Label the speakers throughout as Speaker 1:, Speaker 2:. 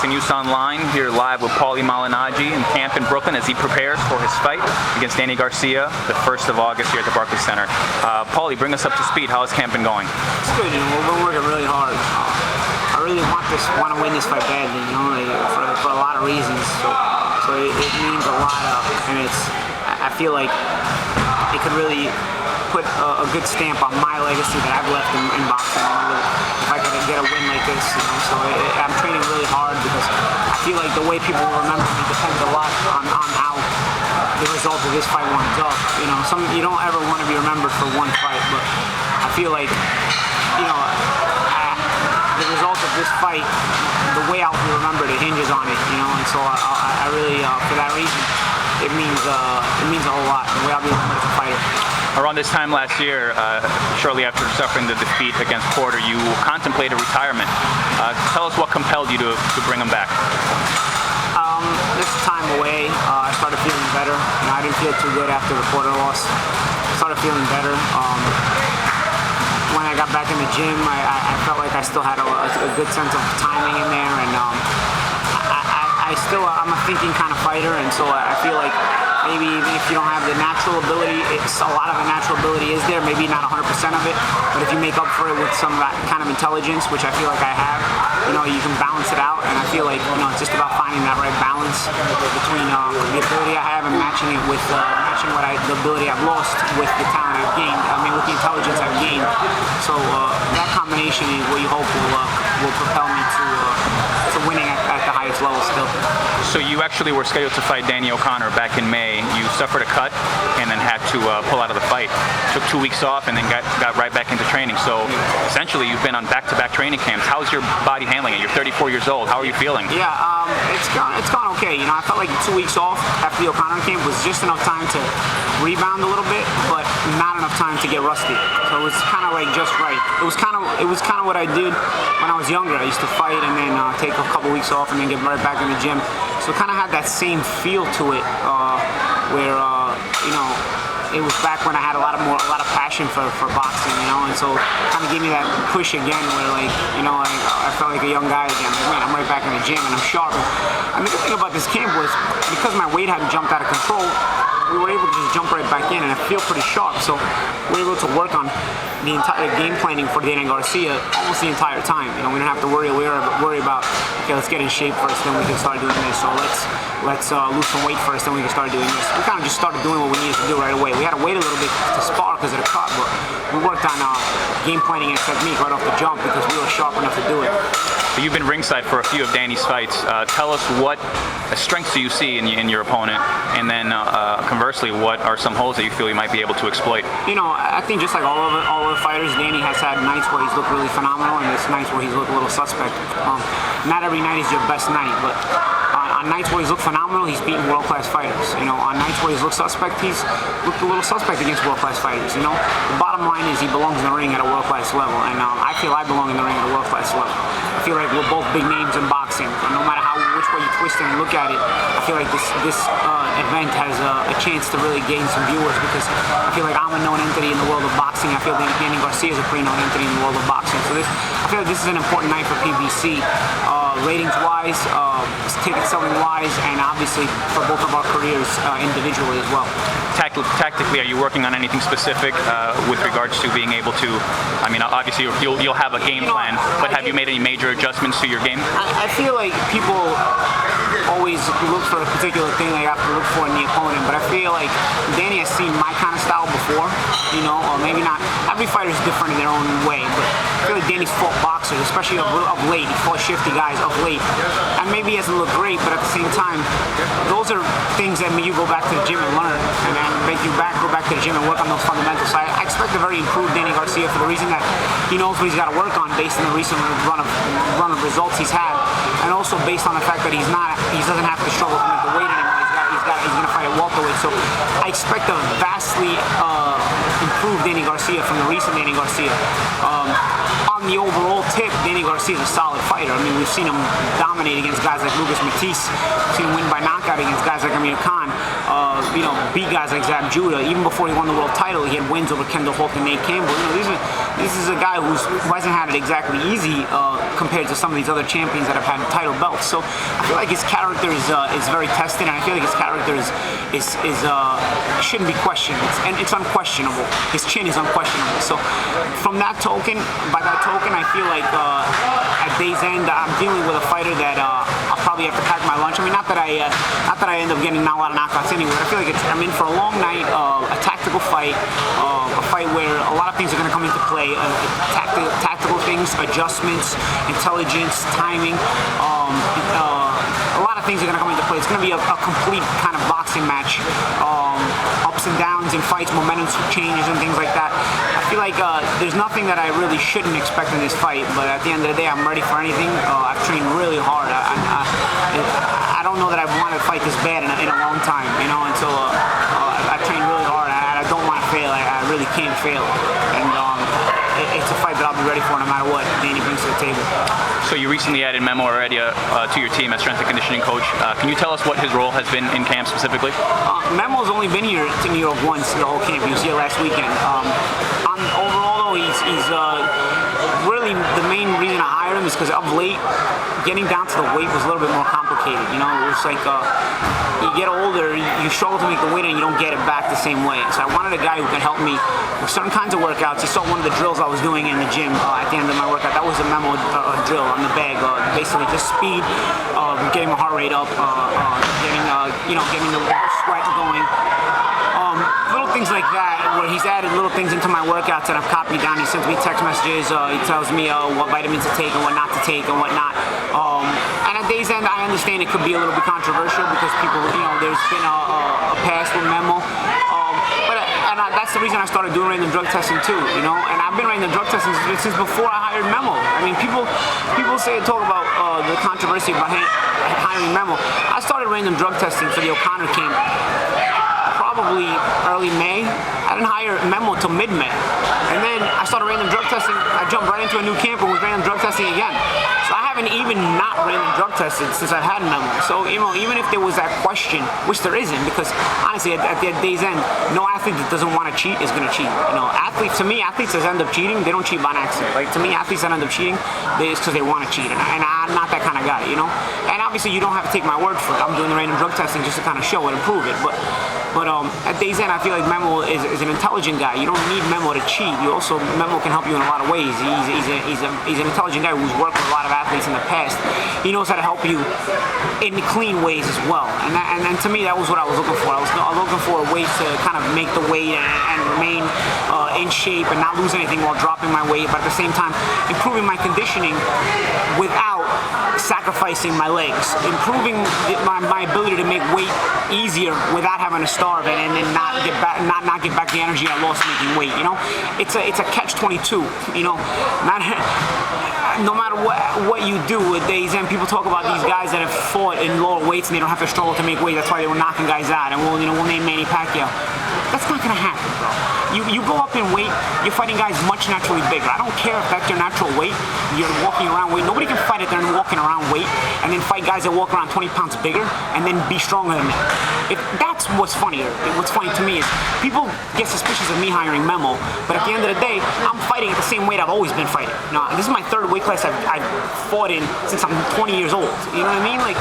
Speaker 1: Boxing News Online, here live with Paulie Malignaggi in camp in Brooklyn as he prepares for his fight against Danny Garcia, the 1st of August here at the Barclays Center. Paulie, bring us up to speed. How has camp been going?
Speaker 2: It's good, we're working really hard. I really want to win this fight badly, for a lot of reasons. So it means a lot, and I feel like it could really put a good stamp on my legacy that I've left in boxing. If I could get a win like this, So I'm training really hard because I feel like the way people will remember me depends a lot on how the result of this fight winds up. You don't ever want to be remembered for one fight, but I feel like the result of this fight, the way I'll be remembered, it hinges on it. And so I really, for that reason, it means a whole lot. The way I'll be remembered as a fighter.
Speaker 1: Around this time last year, shortly after suffering the defeat against Porter, you contemplated retirement. Tell us what compelled you to bring him back.
Speaker 2: This time away, I started feeling better. I didn't feel too good after the Porter loss. I started feeling better. When I got back in the gym, I felt like I still had a good sense of timing in there, and I'm a thinking kind of fighter, and so I feel like maybe even if you don't have the natural ability, a lot of the natural ability is there, maybe not 100% of it, but if you make up for it with some kind of intelligence, which I feel like I have, you can balance it out, and I feel like it's just about finding that right balance between the ability I have and matching it with the ability I've lost with the talent I've gained. With the intelligence I've gained. So that combination is what you hope will propel me to winning at the highest level still.
Speaker 1: So you actually were scheduled to fight Danny O'Connor back in May. You suffered a cut and then had to pull out of the fight. Took 2 weeks off and then got right back into training. So essentially you've been on back-to-back training camps. How's your body handling it? You're 34 years old. How are you feeling?
Speaker 2: Yeah, it's gone okay. I felt like 2 weeks off after the O'Connor camp was just enough time to rebound a little bit, but not enough time to get rusty. So it was kind of like just right. It was kind of what I did when I was younger. I used to fight and then take a couple weeks off and then get right back in the gym. So it kind of had that same feel to it, where it was back when I had a lot of passion for boxing, and so it kind of gave me that push again, where I felt like a young guy again. Like, man, I'm right back in the gym and I'm sharp. The good thing about this camp was because my weight hadn't jumped out of control, we were able to just jump right back in, and I feel pretty sharp. So we were able to work on the entire game planning for Danny Garcia almost the entire time. We didn't have to worry about, okay, let's get in shape first, then we can start doing this. So let's lose some weight first, then we can start doing this. We kind of just started doing what we needed to do right away. We had to wait a little bit to spar because of the cut, but we worked on game planning and technique right off the jump because we were sharp enough to do it.
Speaker 1: You've been ringside for a few of Danny's fights. Tell us what strengths do you see in your opponent, and then conversely, what are some holes that you feel you might be able to exploit?
Speaker 2: I think just like all of the fighters, Danny has had nights where he's looked really phenomenal, and there's nights where he's looked a little suspect. Not every night is your best night, but on nights where he's looked phenomenal, he's beaten world-class fighters. On nights where he's looked suspect, he's looked a little suspect against world-class fighters. The bottom line is he belongs in the ring at a world-class level, and I feel I belong in the ring at a world-class level. I feel like we're both big names in boxing. No matter which way you twist it and look at it, I feel like this event has a chance to really gain some viewers because I feel like I'm a known entity in the world of boxing. I feel like Danny Garcia is a pretty known entity in the world of boxing. So I feel like this is an important night for PBC, ratings-wise, ticket selling-wise, and obviously for both of our careers individually as well.
Speaker 1: Tactically, are you working on anything specific with regards to being able to? Obviously you'll have a game plan, but have you made any major adjustments to your game?
Speaker 2: I feel like people always look for a particular thing they have to look for in the opponent, but I feel like Danny has seen my kind of style before, or maybe not. Every fighter is different in their own way, but I feel like Danny's fought boxers, especially of late. He fought shifty guys of late, and maybe he hasn't looked great, but at the same time, those are things that make you go back to the gym and learn, and then make you go back to the gym and work on those fundamentals. So I expect a very improved Danny Garcia for the reason that he knows what he's got to work on based on the recent run of results he's had, and also based on the fact that he doesn't have to struggle to make the weight anymore. He's going to fight at welterweight. So I expect a vastly improved Danny Garcia from the recent Danny Garcia. On the overall tip, Danny Garcia is a solid fighter. We've seen him dominate against guys like Lucas Matisse. We've seen him win by knockout against guys like Amir Khan. Beat guys like Zab Judah. Even before he won the world title, he had wins over Kendall Holt and Nate Campbell. this is a guy who hasn't had it exactly easy compared to some of these other champions that have had title belts. So I feel like his character is very tested, and I feel like his character shouldn't be questioned, and it's unquestionable. His chin is unquestionable. So by that token, I feel like at day's end, I'm dealing with a fighter that I'll probably have to pack my lunch. I mean, not that I end up getting a lot of knockouts anyway. I feel like I'm in for a long night, a tactical fight, a fight where a lot of things are going to come into play, tactical things, adjustments, intelligence, timing. A lot of things are going to come into play. It's going to be a complete kind of boxing match. Ups and downs in fights, momentum changes and things like that. I feel like there's nothing that I really shouldn't expect in this fight, but at the end of the day, I'm ready for anything. I've trained really hard. I don't know that I've wanted to fight this bad in a long time, you know, and so I've trained really hard, and I don't want to fail. I really can't fail. And it's a fight that I'll be ready for no matter what Danny brings to the table.
Speaker 1: So you recently added Memo Heredia to your team as strength and conditioning coach. Can you tell us what his role has been in camp specifically?
Speaker 2: Memo's only been here to New York once the whole camp. He was here last weekend. Overall, though, he's really the main reason I hired him is because of late, getting down to the weight was a little bit more complicated. You know, it was like you get older, you struggle to make the weight and you don't get it back the same way. So I wanted a guy who could help me with certain kinds of workouts. He saw one of the drills I was doing in the gym at the end of my workout. That was a Memo drill on the bag, basically just speed, getting my heart rate up, getting the sweat going. Little things like that, where he's added little things into my workouts that I've copied down. He sends me text messages. He tells me what vitamins to take and what not to take and what not. And at day's end, I understand it could be a little bit controversial because people, there's been a past with Memo. That's the reason I started doing random drug testing too, And I've been random drug testing since before I hired Memo. I mean, people talk about the controversy about hiring Memo. I started random drug testing for the O'Connor camp probably early May. I didn't hire Memo till mid-May. And then I started random drug testing. I jumped right into a new camp and was random drug testing again. So I haven't even not random drug tested since I've had Memo. So, even if there was that question, which there isn't, because honestly, at the day's end, no athlete that doesn't want to cheat is going to cheat. Athletes that end up cheating, they don't cheat by accident. Like, to me, athletes that end up cheating, it's because they want to cheat. And I'm not that kind of guy, And obviously, you don't have to take my word for it. I'm doing the random drug testing just to kind of show it and prove it. But at day's end, I feel like Memo is an intelligent guy. You don't need Memo to cheat. Memo can help you in a lot of ways. He's an intelligent guy who's worked with a lot of athletes in the past. He knows how to help you in clean ways as well. And to me, that was what I was looking for. I was looking for a way to kind of make the weight and remain in shape and not lose anything while dropping my weight, but at the same time improving my conditioning without sacrificing my legs, improving my ability to make weight easier without having to starve and then not get back the energy I lost making weight. It's a catch-22. No matter what you do with days end, people talk about these guys that have fought in lower weights and they don't have to struggle to make weight. That's why they were knocking guys out. And we'll name Manny Pacquiao. That's not gonna happen, bro. You go up in weight, you're fighting guys much naturally bigger. I don't care if that's your natural weight, you're walking around weight. Nobody can fight it there and walking around weight and then fight guys that walk around 20 pounds bigger and then be stronger than them. If that's what's funnier. What's funny to me is people get suspicious of me hiring Memo, but at the end of the day, I'm fighting at the same weight I've always been fighting. This is my third weight class I've fought in since I'm 20 years old. You know what I mean? Like,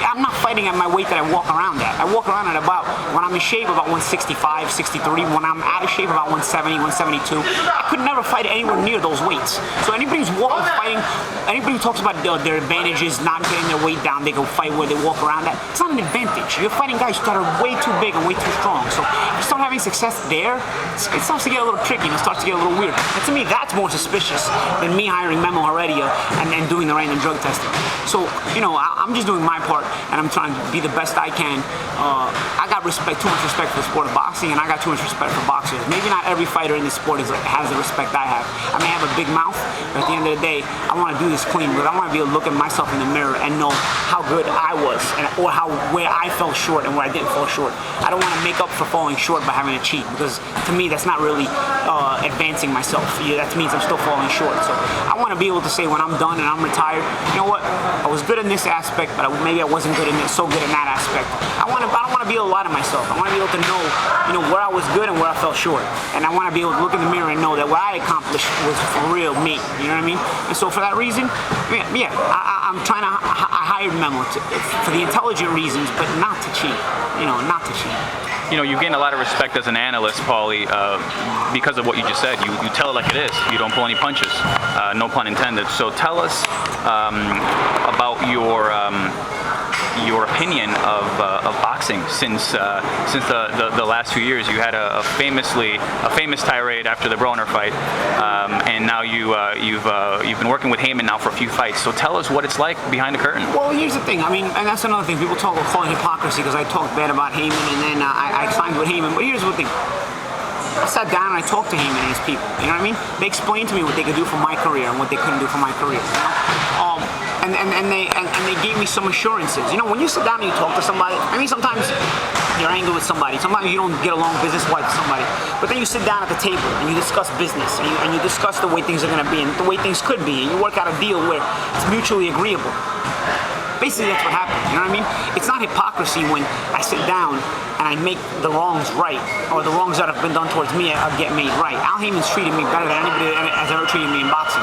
Speaker 2: I'm not fighting at my weight that I walk around at. I walk around at about, when I'm in shape, about 165, 63. When I'm out of shape, about 170, 172. I could never fight anywhere near those weights. So anybody who talks about their advantages, not getting their weight down, they go fight where they walk around at. It's not an advantage. You're fighting guys that are way too big and way too strong. So if you start having success there, it starts to get a little tricky and it starts to get a little weird. And to me, that's more suspicious than me hiring Memo Heredia and doing the random drug testing. So, I'm just doing my part and I'm trying to be the best I can. I got too much respect for the sport of boxing, and I got too much respect for boxers. Maybe not every fighter in this sport has the respect I have. I may have a big mouth, but at the end of the day, I want to do this clean because I want to be able to look at myself in the mirror and know how good I was or where I fell short and where I didn't fall short. I don't want to make up for falling short by having to cheat because to me that's not really advancing myself. That means I'm still falling short. So I want to be able to say when I'm done and I'm retired, you know what? I was good in this aspect, but maybe I wasn't so good in that aspect. I don't want to be a lot of of myself. I want to be able to know, where I was good and where I fell short. And I want to be able to look in the mirror and know that what I accomplished was for real me. You know what I mean? And so for that reason, I'm trying to. I hired Memo for the intelligent reasons, but not to cheat. Not to cheat.
Speaker 1: You've gained a lot of respect as an analyst, Paulie, because of what you just said. You tell it like it is. You don't pull any punches, no pun intended. So tell us about your opinion of boxing since the last few years. You had a famous tirade after the Broner fight, and now you've been working with Heyman now for a few fights. So tell us what it's like behind the curtain.
Speaker 2: Well, here's the thing. And that's another thing. People call it hypocrisy because I talked bad about Heyman and then I signed with Heyman. But here's the thing. I sat down and I talked to Heyman and his people. You know what I mean? They explained to me what they could do for my career and what they couldn't do for my career. And they gave me some assurances. When you sit down and you talk to somebody, sometimes you're angry with somebody. Sometimes you don't get along business-wise with somebody. But then you sit down at the table and you discuss business and you discuss the way things are going to be and the way things could be. And you work out a deal where it's mutually agreeable. Basically, that's what happened. You know what I mean? It's not hypocrisy when I sit down and I make the wrongs right, or the wrongs that have been done towards me get made right. Al Heyman's treated me better than anybody that has ever treated me in boxing.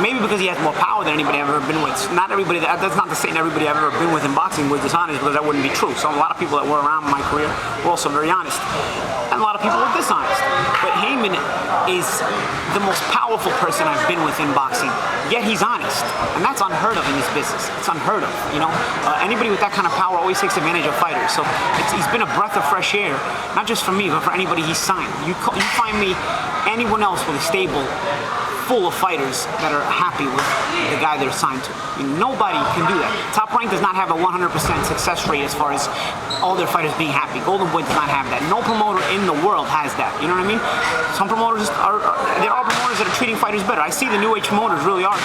Speaker 2: Maybe because he has more power than anybody I've ever been with. Not everybody. That's not to say that everybody I've ever been with in boxing was dishonest, because that wouldn't be true. So a lot of people that were around my career were also very honest, and a lot of people were dishonest. But Heyman is the most powerful person I've been with in boxing. Yet he's honest, and that's unheard of in this business. It's unheard of. Anybody with that kind of power always takes advantage of fighters. So he's been a breath of fresh air, not just for me, but for anybody he's signed. You find me anyone else with a stable full of fighters that are happy with the guy they're signed to. Nobody can do that. Top Rank does not have a 100% success rate as far as all their fighters being happy. Golden Boy does not have that. No promoter in the world has that. You know what I mean? Some promoters there are promoters that are treating fighters better. I see the new age promoters really are.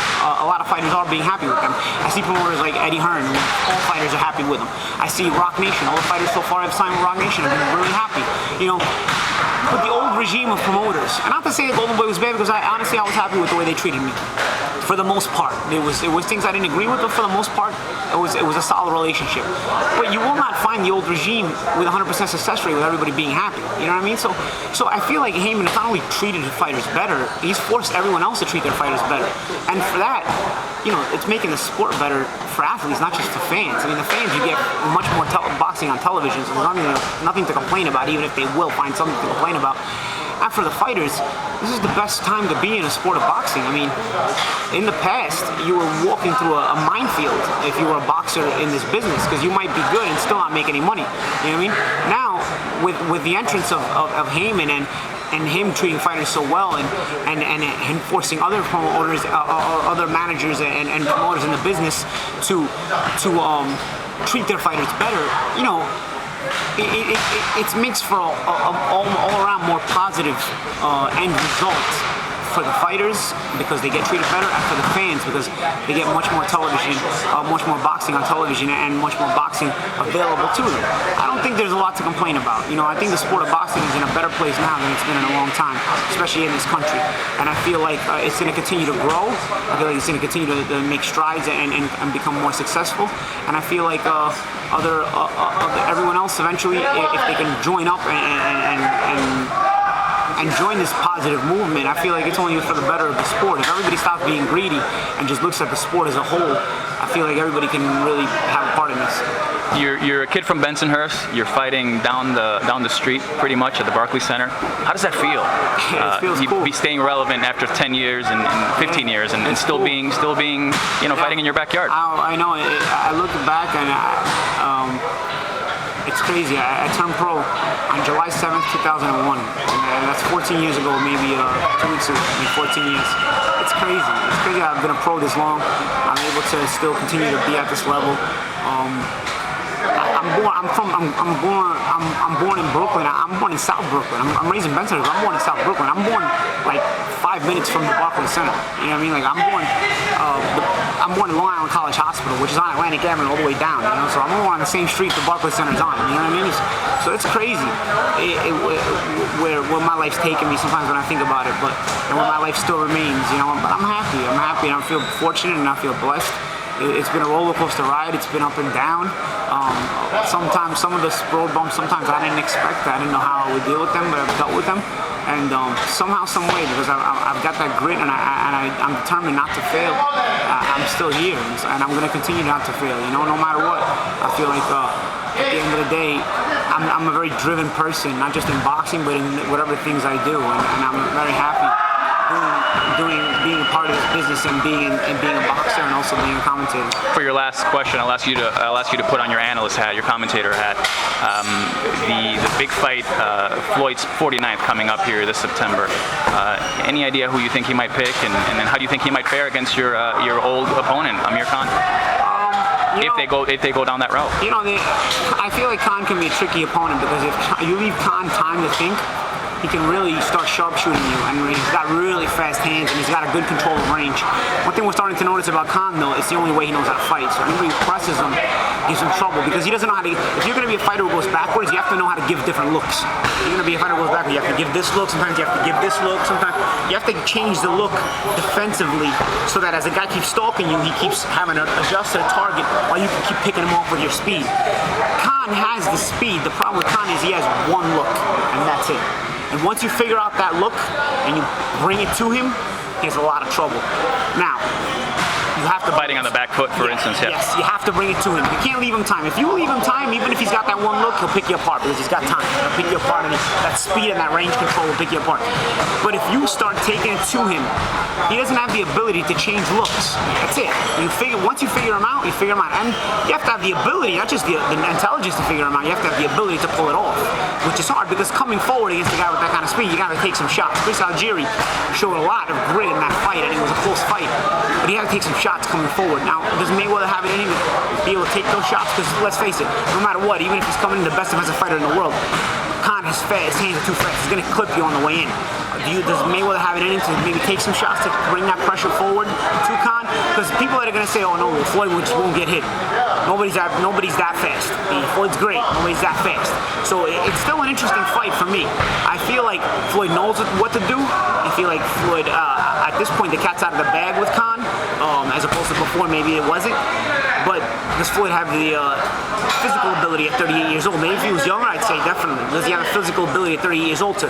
Speaker 2: A lot of fighters are being happy with them. I see promoters like Eddie Hearn, all fighters are happy with them. I see Rock Nation. All the fighters so far I've signed with Rock Nation have been really happy. With the old regime of promoters, and not to say that Golden Boy was bad, because I was happy with the way they treated me. For the most part, it was things I didn't agree with, but for the most part, it was a solid relationship. But you will not find the old regime with 100% success rate with everybody being happy. You know what I mean? So I feel like Heyman has not only treated his fighters better, he's forced everyone else to treat their fighters better. And for that, it's making the sport better for athletes, not just for fans. The fans, you get much more boxing on television, so there's nothing to complain about, even if they will find something to complain about. And for the fighters, this is the best time to be in a sport of boxing. In the past, you were walking through a minefield if you were a boxer in this business, because you might be good and still not make any money. You know what I mean? Now, with the entrance of Heyman and him treating fighters so well and forcing other promoters, other managers and promoters in the business to treat their fighters better, it makes for all around more positive end result for the fighters, because they get treated better, and for the fans, because they get much more television, much more boxing on television, and much more boxing available to them. I don't think there's a lot to complain about. I think the sport of boxing is in a better place now than it's been in a long time, especially in this country. And I feel like it's going to continue to grow. I feel like it's going to continue to make strides and become more successful. And I feel like everyone else eventually, if they can join up and join this positive movement, I feel like it's only for the better of the sport. If everybody stops being greedy and just looks at the sport as a whole, I feel like everybody can really have a part in this.
Speaker 1: You're a kid from Bensonhurst. You're fighting down the street, pretty much, at the Barclays Center. How does that feel?
Speaker 2: It feels cool.
Speaker 1: Be staying relevant after 10 years and 15 years, and still
Speaker 2: cool.
Speaker 1: being fighting in your backyard.
Speaker 2: I know. I look back and it's crazy. I turned pro on July 7th, 2001. And that's 14 years ago, maybe 2 weeks ago, 14 years. It's crazy. It's crazy I've been a pro this long. I'm able to still continue to be at this level. I'm born in Brooklyn. I'm born in South Brooklyn. I'm raised in Bensonhurst. I'm born in South Brooklyn. I'm born like 5 minutes from the Barclays Center. You know what I mean? Like I'm born in Long Island College Hospital, which is on Atlantic Avenue all the way down. So I'm born on the same street the Barclays Center's on. You know what I mean? So it's crazy where my life's taken me sometimes when I think about it, and where my life still remains. But I'm happy. And I feel fortunate and I feel blessed. It's been a roller coaster ride. It's been up and down. Sometimes some of the road bumps, sometimes I didn't expect. I didn't know how I would deal with them, but I've dealt with them. And somehow, some way, because I've got that grit and I'm determined not to fail. I'm still here, and I'm going to continue not to fail. You know, no matter what. I feel like at the end of the day, I'm a very driven person, not just in boxing, but in whatever things I do, and I'm very happy being a part of this business and being a boxer and also being a commentator.
Speaker 1: For your last question, I'll ask you to put on your analyst hat, your commentator hat. The big fight, Floyd's 49th coming up here this September. Any idea who you think he might pick, and then how do you think he might fare against your old opponent, Amir Khan? If they go down that route.
Speaker 2: You know, I feel like Khan can be a tricky opponent because if you leave Khan time to think, he can really start sharpshooting you, and he's got really fast hands and he's got a good control of range. One thing we're starting to notice about Khan, though, it's the only way he knows how to fight. So anybody who presses him gives him trouble because he doesn't know how to. If you're going to be a fighter who goes backwards, you have to know how to give different looks. If you're going to be a fighter who goes backwards, you have to give this look. Sometimes you have to give this look. Sometimes you have to change the look defensively so that as a guy keeps stalking you, he keeps having to adjust to the target while you can keep picking him off with your speed. Khan has the speed. The problem with Khan is he has one look, and that's it. And once you figure out that look and you bring it to him, he has a lot of trouble. Now, you have to
Speaker 1: fighting on the back foot, for instance. Yeah.
Speaker 2: Yes, you have to bring it to him. You can't leave him time. If you leave him time, even if he's got that one look, he'll pick you apart because he's got time. He'll pick you apart, and that speed and that range control will pick you apart. But if you start taking it to him, he doesn't have the ability to change looks. That's it. Once you figure him out, you figure him out. And you have to have the ability, not just the intelligence to figure him out, you have to have the ability to pull it off, which is hard because coming forward against a guy with that kind of speed, you got to take some shots. Chris Algieri showed a lot of grit in that fight, and it was a close fight. But he had to take some shots coming forward. Now, does Mayweather have it in him to be able to take those shots? Because let's face it, no matter what, even if he's coming in the best defensive fighter in the world, Khan has fast, his hands are too fast. He's going to clip you on the way in. Does Mayweather have it in him to maybe take some shots to bring that pressure forward to Khan? Because people that are going to say, oh no, Floyd just won't get hit. Nobody's that fast. Floyd's great. Nobody's that fast. So it's still an interesting fight for me. I feel like Floyd knows what to do. I feel like Floyd, at this point, the cat's out of the bag with Khan, as opposed to before, maybe it wasn't. But does Floyd have the physical ability at 38 years old? Maybe if he was younger, I'd say definitely. Does he have the physical ability at 38 years old to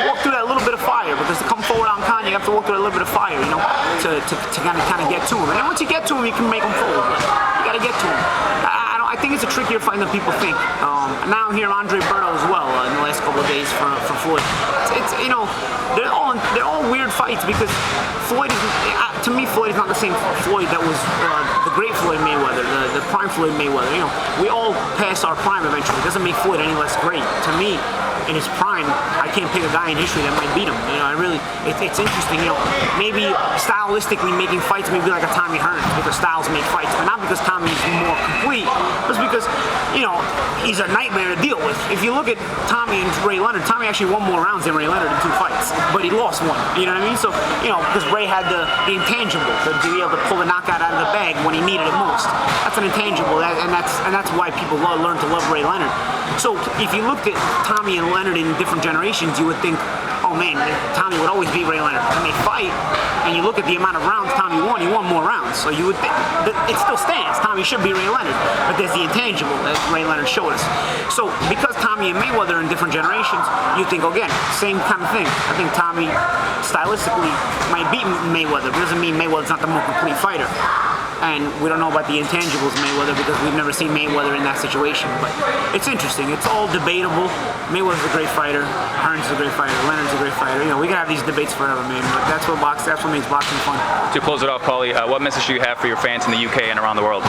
Speaker 2: walk through that little bit of fire? Because to come forward on Khan, you have to walk through a little bit of fire, you know, to kind of get to him. And then once you get to him, you can make him fold. But you got to get to him. I think it's a trickier fight than people think. Now I'm hearing Andre Berto as well in the last couple of days for Floyd. It's you know, they're all weird fights because Floyd is, to me, Floyd is not the same Floyd that was the great Floyd Mayweather, the prime Floyd Mayweather. You know, we all pass our prime eventually. It doesn't make Floyd any less great. To me, in his prime, I can't pick a guy in history that might beat him. You know, it's interesting. You know, maybe stylistically making fights maybe like a Tommy Hearns because styles make fights, but not because Tommy's more complete. Just because, you know, he's a nightmare to deal with. If you look at Tommy and Ray Leonard, Tommy actually won more rounds than Ray Leonard in 2 fights, but he lost one. You know what I mean? So, you know, because Ray had the intangible to be able to pull the knockout out of the bag when he needed it most. That's an intangible, and that's why people learn to love Ray Leonard. So if you looked at Tommy and Leonard in different generations, you would think, oh man, Tommy would always beat Ray Leonard. When they fight, and you look at the amount of rounds Tommy won, he won more rounds. So you would think that it still stands. Tommy should be Ray Leonard, but there's the intangible that Ray Leonard showed us. So because Tommy and Mayweather are in different generations, you think, again, same kind of thing. I think Tommy stylistically might beat Mayweather. It doesn't mean Mayweather's not the more complete fighter. And we don't know about the intangibles of Mayweather because we've never seen Mayweather in that situation. But it's interesting. It's all debatable. Mayweather's a great fighter. Hearns is a great fighter. Leonard's a great fighter. You know, we can have these debates forever, man. But that's what makes boxing fun.
Speaker 1: To close it off, Paulie, what message do you have for your fans in the UK and around the world?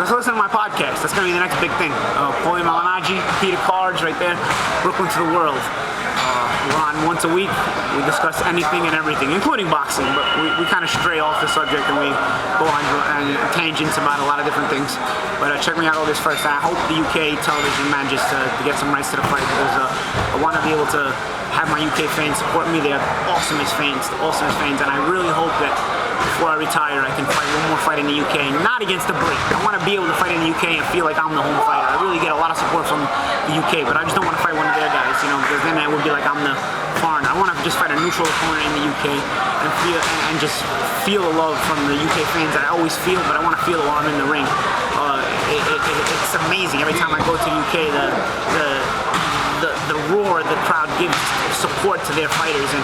Speaker 2: Just listen to my podcast. That's going to be the next big thing. Paulie Malignaggi, Peter Cards right there. Brooklyn to the world. We're on once a week. We discuss anything and everything, including boxing, but we kind of stray off the subject and we go on tangents about a lot of different things. But check me out all this first. I hope the UK television manages to get some rights to the fight because I want to be able to have my UK fans support me. They are the awesomest fans, and I really hope that before I retire, I can fight one more fight in the UK, not against the Brit. I want to be able to fight in the UK and feel like I'm the home fighter. I really get a lot of support from the UK, but I just don't want to fight one of their guys, you know, because then I would be like I'm the foreign. I want to just fight a neutral opponent in the UK and just feel the love from the UK fans that I always feel, but I want to feel it while I'm in the ring. It's amazing. Every time I go to the UK, the roar the crowd gives support to their fighters, and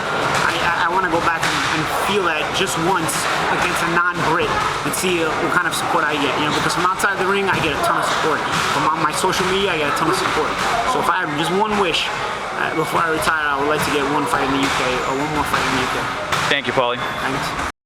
Speaker 2: I want to go back and feel that just once against a non-Brit and see what kind of support I get, you know, because from outside the ring I get a ton of support. From on my social media I get a ton of support. So if I have just one wish before I retire, I would like to get one fight in the UK, or one more fight in the UK.
Speaker 1: Thank you, Paulie.
Speaker 2: Thanks.